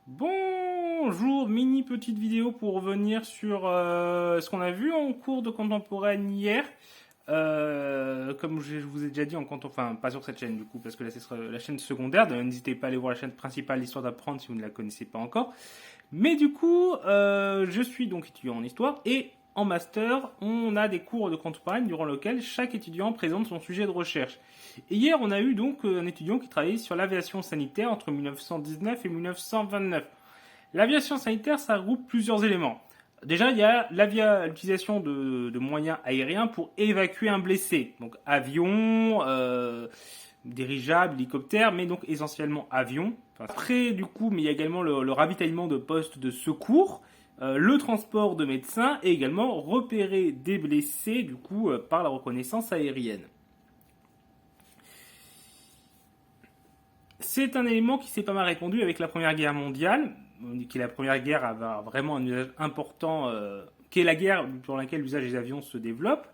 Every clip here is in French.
Bonjour, mini petite vidéo pour revenir sur ce qu'on a vu en cours de contemporaine hier. Comme je vous ai déjà dit, enfin pas sur cette chaîne du coup, parce que là ce sera la chaîne secondaire. D'ailleurs, n'hésitez pas à aller voir la chaîne principale, l'histoire d'apprendre, si vous ne la connaissez pas encore. Mais du coup, je suis donc étudiant en histoire et en master, on a des cours de contemporaine durant lesquels chaque étudiant présente son sujet de recherche. Et hier, on a eu donc un étudiant qui travaillait sur l'aviation sanitaire entre 1919 et 1929. L'aviation sanitaire, ça regroupe plusieurs éléments. Déjà, il y a l'utilisation de moyens aériens pour évacuer un blessé. Donc avion, dirigeable, hélicoptère, mais donc essentiellement avion. Enfin, après, du coup, mais il y a également le ravitaillement de postes de secours, le transport de médecins et également repérer des blessés, du coup, par la reconnaissance aérienne. C'est un élément qui s'est pas mal répandu avec la Première Guerre mondiale, qui est la Première Guerre a vraiment un usage important, qui est la guerre pour laquelle l'usage des avions se développe.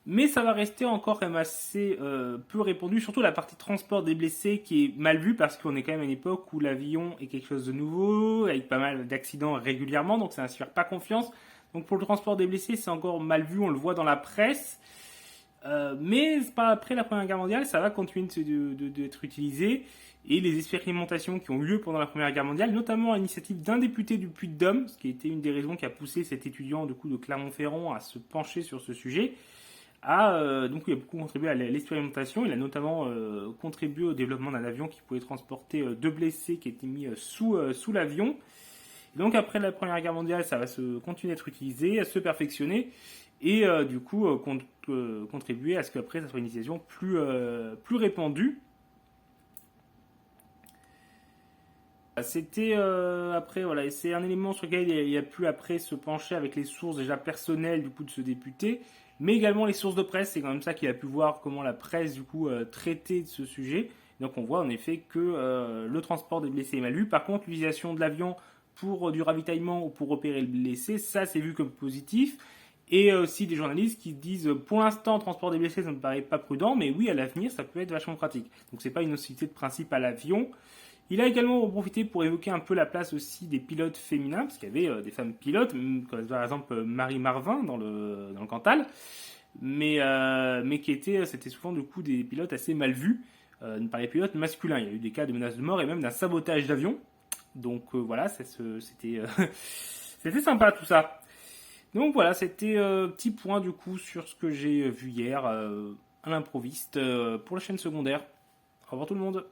Mais ça va rester encore quand même assez peu répandu, surtout la partie transport des blessés qui est mal vue parce qu'on est quand même à une époque où l'avion est quelque chose de nouveau, avec pas mal d'accidents régulièrement, donc ça n'inspire pas confiance. Donc pour le transport des blessés, c'est encore mal vu, on le voit dans la presse. Mais après la Première Guerre mondiale, ça va continuer d'être utilisé. Et les expérimentations qui ont eu lieu pendant la Première Guerre mondiale, notamment à l'initiative d'un député du Puy-de-Dôme, ce qui a été une des raisons qui a poussé cet étudiant de Clermont-Ferrand à se pencher sur ce sujet, donc il a beaucoup contribué à l'expérimentation. Il a notamment contribué au développement d'un avion qui pouvait transporter deux blessés qui étaient mis sous l'avion. Donc après la Première Guerre mondiale, ça va se continuer à être utilisé, à se perfectionner et contribuer à ce qu'après ça soit une utilisation plus répandue. C'était après voilà, c'est un élément sur lequel il a pu après se pencher avec les sources déjà personnelles du coup de ce député, mais également les sources de presse. C'est quand même ça qu'il a pu voir comment la presse du coup traitait de ce sujet. Donc on voit en effet que le transport des blessés est mal vu. Par contre, l'utilisation de l'avion pour du ravitaillement ou pour repérer le blessé, ça c'est vu comme positif. Et aussi des journalistes qui disent pour l'instant transport des blessés ça ne me paraît pas prudent, mais oui à l'avenir ça peut être vachement pratique. Donc c'est pas une hostilité de principe à l'avion. Il a également profité pour évoquer un peu la place aussi des pilotes féminins, parce qu'il y avait des femmes pilotes, comme par exemple Marie Marvin dans le Cantal, mais c'était souvent du coup des pilotes assez mal vus par les pilotes masculins. Il y a eu des cas de menaces de mort et même d'un sabotage d'avion. Donc voilà, c'était c'était sympa tout ça. Donc voilà, c'était petit point du coup sur ce que j'ai vu hier à l'improviste pour la chaîne secondaire. Au revoir tout le monde.